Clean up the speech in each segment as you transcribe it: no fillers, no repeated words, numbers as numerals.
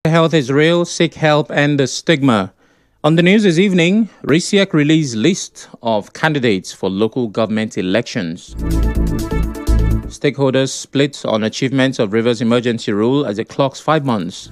Health is real, seek help, and the stigma. On the news this evening, RISIAC released list of candidates for local government elections. Stakeholders split on achievements of Rivers emergency rule as it clocks 5 months.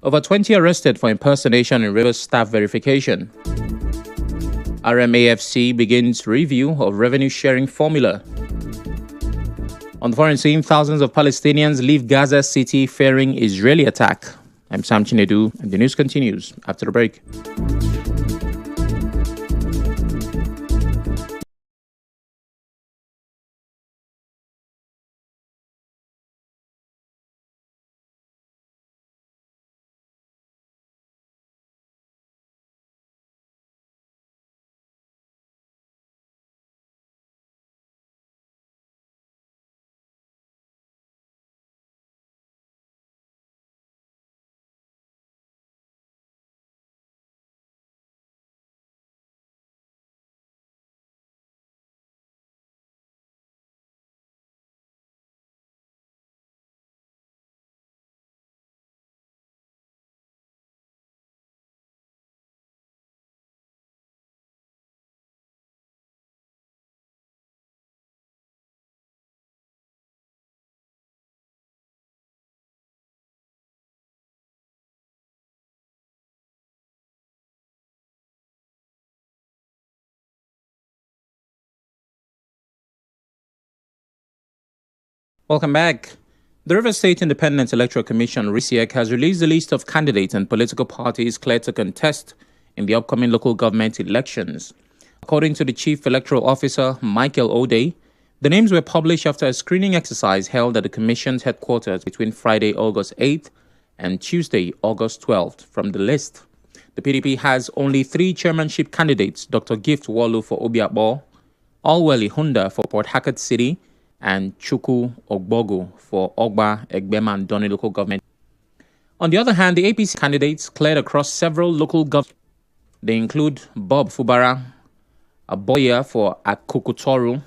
Over 20 arrested for impersonation in Rivers staff verification. RMAFC begins review of revenue sharing formula. On the foreign scene, thousands of Palestinians leave Gaza City fearing Israeli attack. I'm Sam Chinedu, and the news continues after the break. Welcome back. The Rivers State Independent Electoral Commission, RISIAC, has released a list of candidates and political parties cleared to contest in the upcoming local government elections. According to the Chief Electoral Officer, Michael O'Day, the names were published after a screening exercise held at the Commission's headquarters between Friday, August 8th and Tuesday, August 12th. From the list, the PDP has only 3 chairmanship candidates: Dr. Gift Walu for Obiakbo, Alweli Hunda for Port Harcourt City, and Chukwu Ogbogu for Ogba, Egbema, and Doni local government. On the other hand, the APC candidates cleared across several local governments. They include Bob Fubara, Aboya for Akukutoru,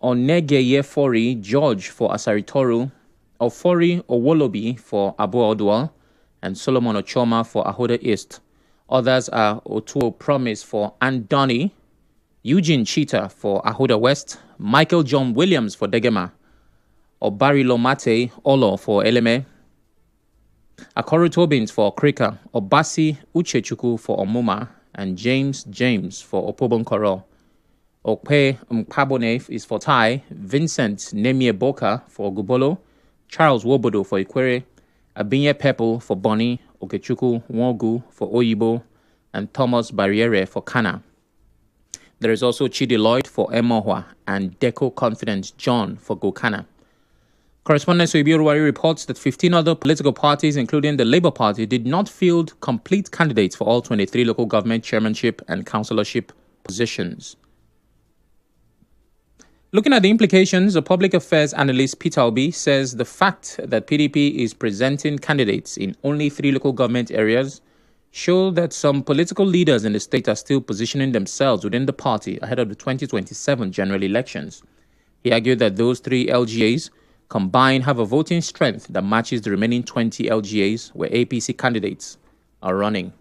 Onegeye Fori George for Asaritoru, Ofori Owolobi for Abu Odwal, and Solomon Ochoma for Ahoda East. Others are Otuo Promise for Andoni, Eugene Cheetah for Ahoda West, Michael John Williams for Degema, Obari Lomate Olo for Eleme, Akoru Tobins for Krika, Obasi Uchechukwu for Omuma, and James for Opobonkoro. Okpe Mpabone is for Tai, Vincent Nemie Boka for Gubolo, Charles Wobodo for Ikwere, Abinye Pepple for Boni, Okechukwu Nwogu for Oyibo, and Thomas Barriere for Kana. There is also Chidi Lloyd for Emohua and Deco Confidence John for Gokana. Correspondent Suibi Ruwari reports that 15 other political parties, including the Labour Party, did not field complete candidates for all 23 local government chairmanship and councillorship positions. Looking at the implications, a public affairs analyst Peter Obi says the fact that PDP is presenting candidates in only 3 local government areas show that some political leaders in the state are still positioning themselves within the party ahead of the 2027 general elections. He argued that those 3 LGAs combined have a voting strength that matches the remaining 20 LGAs where APC candidates are running.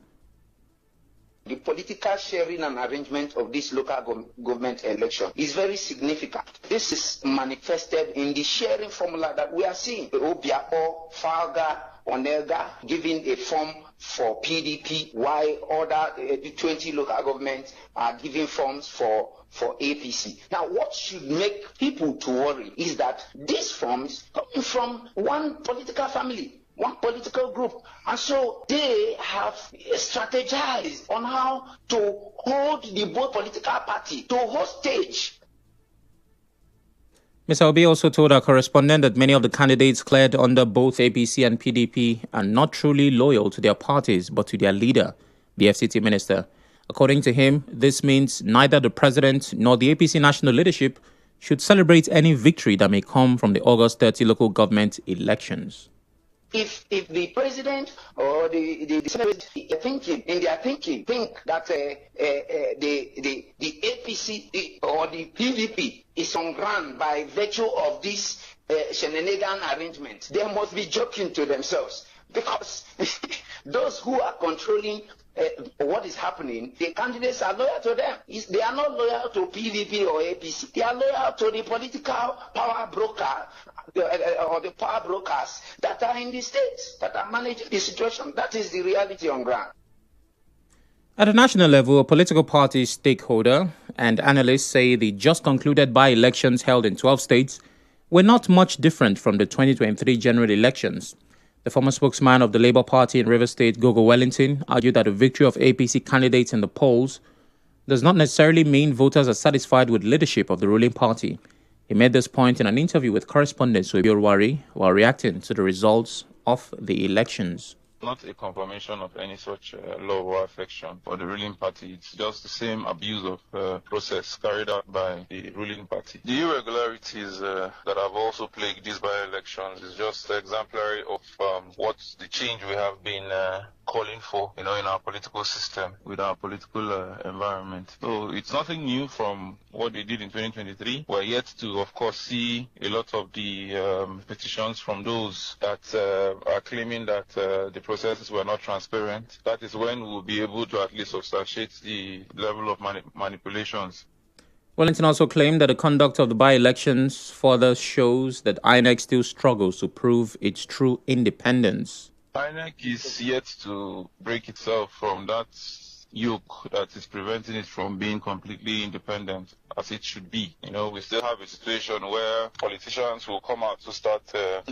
The political sharing and arrangement of this local government election is very significant. This is manifested in the sharing formula that we are seeing. Obiako, Falga, Onega giving a form for PDP, while other 20 local governments are giving forms for APC. Now, what should make people to worry is that these forms coming from one political family, one political group, and so they have strategized on how to hold the both political party to hostage. Ms. Obi also told our correspondent that many of the candidates cleared under both APC and PDP are not truly loyal to their parties, but to their leader, the FCT minister. According to him, this means neither the president nor the APC national leadership should celebrate any victory that may come from the August 30 local government elections. If the president or the Senate think that the APC or the PDP is on ground by virtue of this shenanigan arrangement, they must be joking to themselves, because those who are controlling what is happening, the candidates are loyal to them. They are not loyal to PVP or APC. They are loyal to the political power broker or the power brokers that are in the states, that are managing the situation. That is the reality on ground. At a national level, political parties, stakeholder, and analysts say the just concluded by-elections held in 12 states were not much different from the 2023 general elections. The former spokesman of the Labour Party in Rivers State, Gogo Wellington, argued that the victory of APC candidates in the polls does not necessarily mean voters are satisfied with leadership of the ruling party. He made this point in an interview with correspondent Suebi Olwari while reacting to the results of the elections. Not a confirmation of any such law or affection for the ruling party. It's just the same abuse of process carried out by the ruling party. The irregularities that have also plagued these by-elections is just exemplary of what the change we have been calling for, in our political system, with our political environment. So it's nothing new from what they did in 2023. We're yet to, of course, see a lot of the petitions from those that are claiming that the processes were not transparent. That is when we'll be able to at least substantiate the level of manipulations. Wellington also claimed that the conduct of the by-elections further shows that INEC still struggles to prove its true independence. INEC is yet to break itself from that yoke that is preventing it from being completely independent as it should be. We still have a situation where politicians will come out to start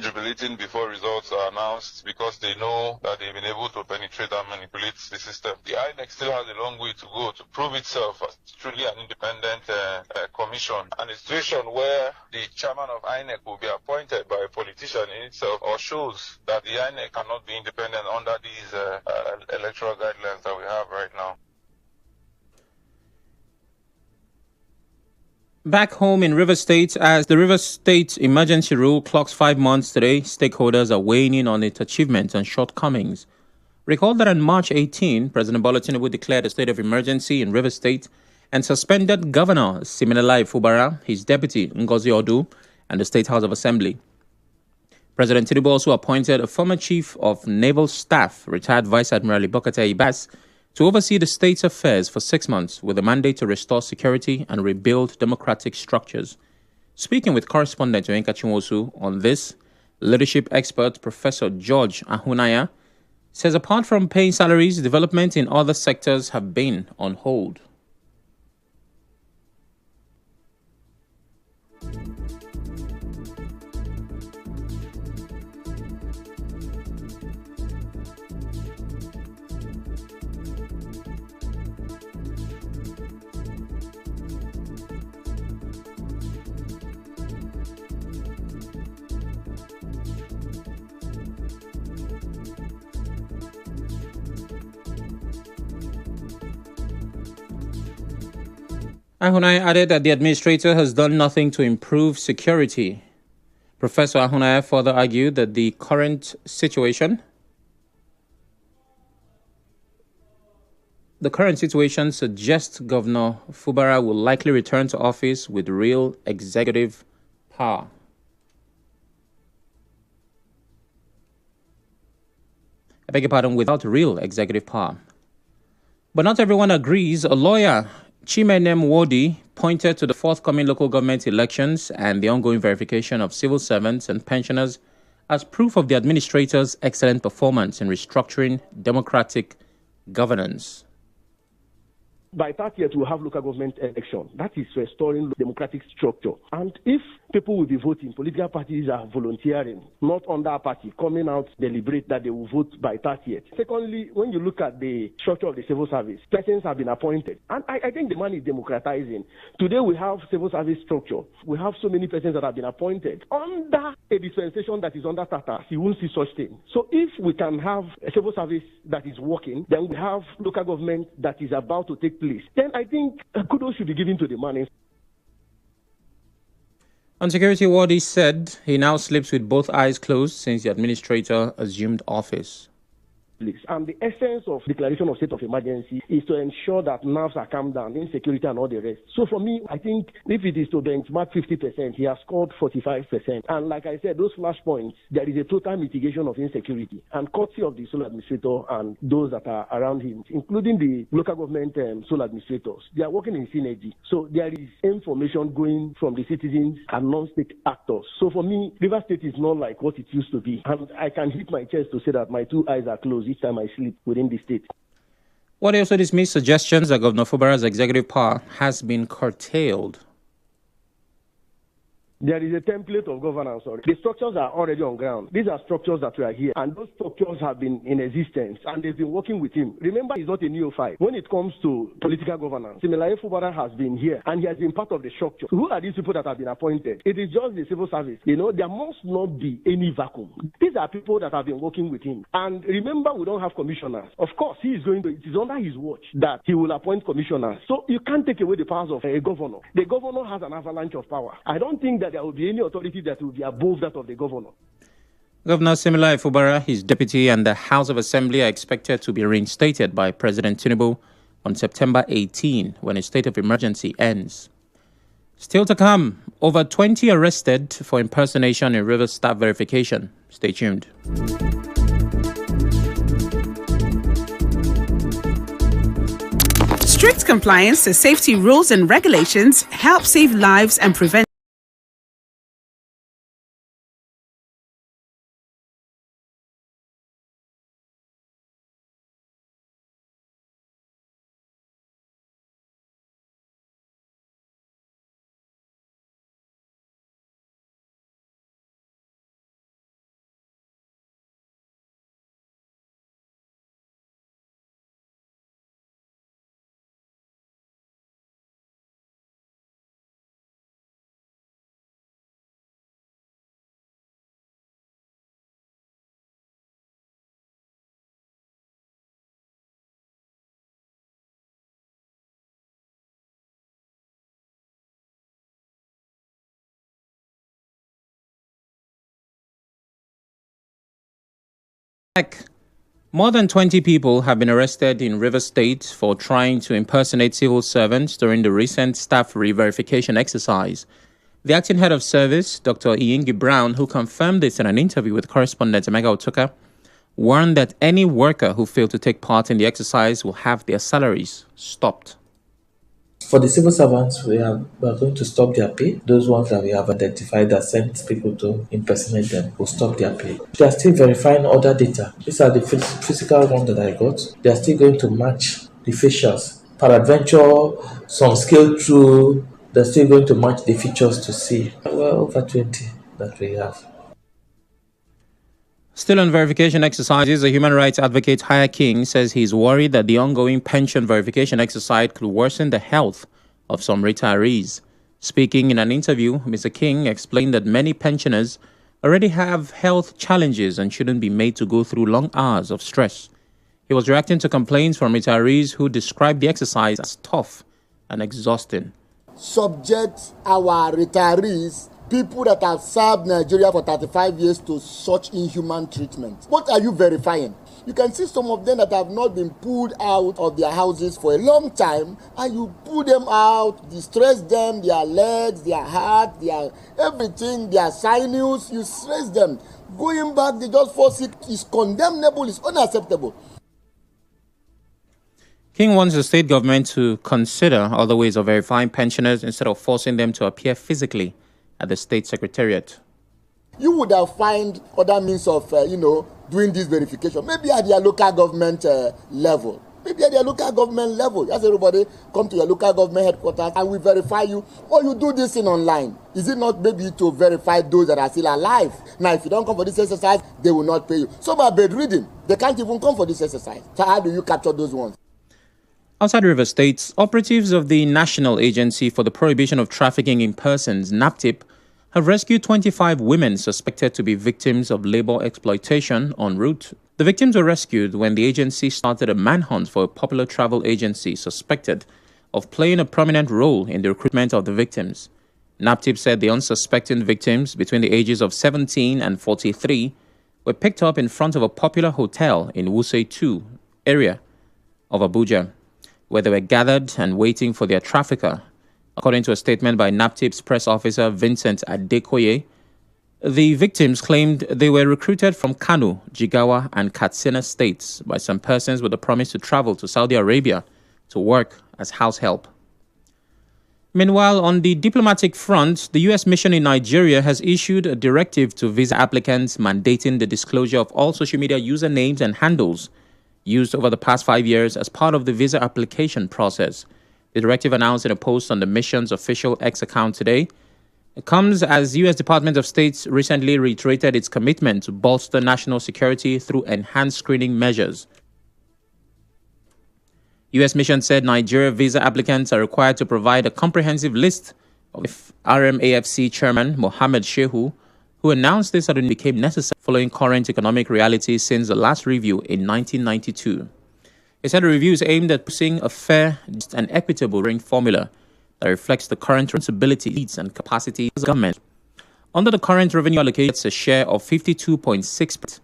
jubilating before results are announced because they know that they've been able to penetrate and manipulate the system. The INEC still has a long way to go to prove itself as truly an independent commission. And a situation where the chairman of INEC will be appointed by a politician in itself or shows that the INEC cannot be independent under these electoral guidelines that we have right now. Back home in Rivers State, as the Rivers State emergency rule clocks 5 months today, stakeholders are weighing in on its achievements and shortcomings. Recall that on March 18, President Bola Tinubu declared a state of emergency in Rivers State and suspended Governor Siminalayi Fubara, his deputy Ngozi Odu, and the State House of Assembly. President Tinubu also appointed a former chief of naval staff, retired Vice Admiral Ibokete Ibas, to oversee the state's affairs for 6 months with a mandate to restore security and rebuild democratic structures. Speaking with correspondent Yoenka Chinwosu on this, leadership expert Professor George Ahunaya says apart from paying salaries, development in other sectors have been on hold. Ahunaya added that the administrator has done nothing to improve security. Professor Ahunaya further argued that the current situation suggests Governor Fubara will likely return to office with real executive power. I beg your pardon, without real executive power. But not everyone agrees. A lawyer, Chinedu Wodi, pointed to the forthcoming local government elections and the ongoing verification of civil servants and pensioners as proof of the administrator's excellent performance in restructuring democratic governance. By 30th, we'll have local government election. That is restoring democratic structure. And if people will be voting, political parties are volunteering, not under a party, coming out deliberate that they will vote by 30th. Secondly, when you look at the structure of the civil service, persons have been appointed. And I think the man is democratizing. Today we have civil service structure. We have so many persons that have been appointed under a dispensation that is under Tata. You won't see such thing. So if we can have a civil service that is working, then we have local government that is about to take place. Then I think kudos should be given to the man. On security, Wadi said he now sleeps with both eyes closed since the administrator assumed office. place. And the essence of declaration of state of emergency is to ensure that nerves are calmed down, insecurity and all the rest. So for me, I think if it is to benchmark 50%, he has scored 45%. And like I said, those flashpoints, there is a total mitigation of insecurity. And courtesy of the sole administrator and those that are around him, including the local government sole administrators, they are working in synergy. So there is information going from the citizens and non-state actors. So for me, River State is not like what it used to be. And I can hit my chest to say that my two eyes are closed each time I sleep within the state. What also dismissed suggestions that Governor Fubara's executive power has been curtailed. There is a template of governance already. The structures are already on ground. These are structures that were here, and those structures have been in existence, and they've been working with him. Remember, he's not a neophyte. When it comes to political governance, Similaye Fubara has been here, and he has been part of the structure. So who are these people that have been appointed? It is just the civil service. There must not be any vacuum. These are people that have been working with him. And remember, we don't have commissioners. Of course, it is under his watch that he will appoint commissioners. So you can't take away the powers of a governor. The governor has an avalanche of power. I don't think that there will be any authority that will be above that of the governor. Governor Similaye Fubara, his deputy, and the House of Assembly are expected to be reinstated by President Chinedu on September 18, when a state of emergency ends. Still to come, over 20 arrested for impersonation in Rivers staff verification. Stay tuned. Strict compliance to safety rules and regulations help save lives and prevent More than 20 people have been arrested in Rivers State for trying to impersonate civil servants during the recent staff re-verification exercise. The acting head of service, Dr. Iyingi Brown, who confirmed this in an interview with correspondent Emeka Otuka, warned that any worker who failed to take part in the exercise will have their salaries stopped. For the civil servants, we are going to stop their pay. Those ones that we have identified that sent people to impersonate them will stop their pay. They are still verifying other data. These are the physical ones that I got. They are still going to match the facials. Peradventure, some scale through, they're still going to match the features to see. Well, over 20 that we have. Still on verification exercises, a human rights advocate, Haya King, says he's worried that the ongoing pension verification exercise could worsen the health of some retirees. Speaking in an interview, Mr. King explained that many pensioners already have health challenges and shouldn't be made to go through long hours of stress. He was reacting to complaints from retirees who described the exercise as tough and exhausting. Subject our retirees, people that have served Nigeria for 35 years, to such inhuman treatment. What are you verifying? You can see some of them that have not been pulled out of their houses for a long time, and you pull them out, distress them, their legs, their heart, their everything, their sinews, you stress them. Going back, they just fall sick is condemnable, is unacceptable. King wants the state government to consider other ways of verifying pensioners instead of forcing them to appear physically at the state secretariat. You would have found other means of, doing this verification. Maybe at their local government level. Maybe at their local government level. Just everybody come to your local government headquarters and we verify you. Or you do this thing online. Is it not maybe to verify those that are still alive? Now, if you don't come for this exercise, they will not pay you. Some are bedridden. They can't even come for this exercise. So how do you capture those ones? Outside River State, operatives of the National Agency for the Prohibition of Trafficking in Persons, NAPTIP, have rescued 25 women suspected to be victims of labor exploitation en route. The victims were rescued when the agency started a manhunt for a popular travel agency suspected of playing a prominent role in the recruitment of the victims. NAPTIP said the unsuspecting victims, between the ages of 17 and 43, were picked up in front of a popular hotel in Wuse 2 area of Abuja, where they were gathered and waiting for their trafficker. According to a statement by NAPTIP's press officer Vincent Adekoye, the victims claimed they were recruited from Kano, Jigawa, and Katsina states by some persons with the promise to travel to Saudi Arabia to work as house help. Meanwhile, on the diplomatic front, the U.S. mission in Nigeria has issued a directive to visa applicants mandating the disclosure of all social media usernames and handles used over the past 5 years as part of the visa application process. The directive, announced in a post on the mission's official X account today, it comes as U.S. Department of State recently reiterated its commitment to bolster national security through enhanced screening measures. U.S. mission said Nigeria visa applicants are required to provide a comprehensive list of RMAFC chairman Mohammed Shehu, who announced this suddenly became necessary following current economic realities since the last review in 1992. He said the review is aimed at pushing a fair and equitable rating formula that reflects the current responsibilities and capacities of the government. Under the current revenue allocation, it's a share of 52.6%,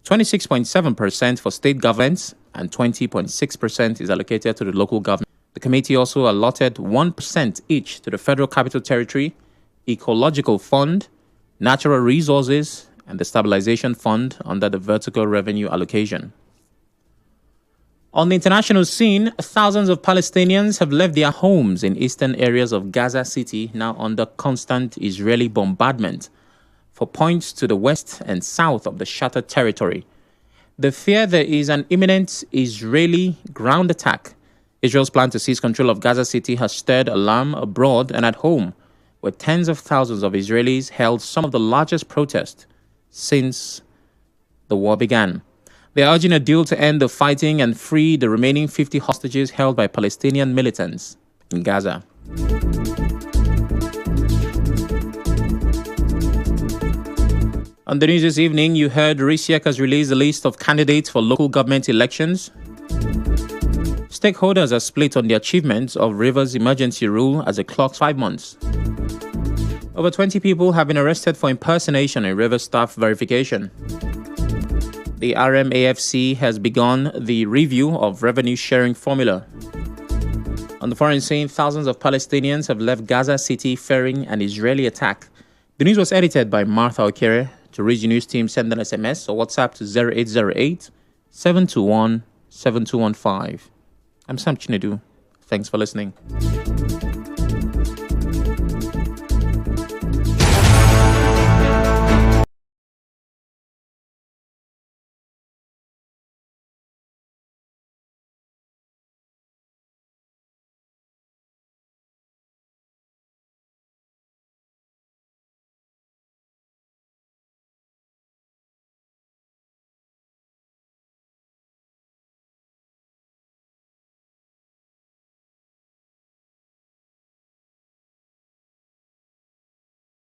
26.7% for state governments, and 20.6% is allocated to the local government. The committee also allotted 1% each to the Federal Capital Territory, Ecological Fund, Natural Resources, and the Stabilization Fund under the vertical revenue allocation. On the international scene, thousands of Palestinians have left their homes in eastern areas of Gaza City, now under constant Israeli bombardment, for points to the west and south of the shattered territory. The fear there is an imminent Israeli ground attack. Israel's plan to seize control of Gaza City has stirred alarm abroad and at home, where tens of thousands of Israelis held some of the largest protests since the war began. They are urging a deal to end the fighting and free the remaining 50 hostages held by Palestinian militants in Gaza. On the news this evening, you heard RISIAC has released a list of candidates for local government elections. Stakeholders are split on the achievements of Rivers emergency rule as it clocks 5 months. Over 20 people have been arrested for impersonation in Rivers staff verification. The RMAFC has begun the review of revenue sharing formula. On the foreign scene, thousands of Palestinians have left Gaza City fearing an Israeli attack. The news was edited by Martha Okere. To reach the news team, send an SMS or WhatsApp to 0808 721 7215. I'm Sam Chinedu. Thanks for listening.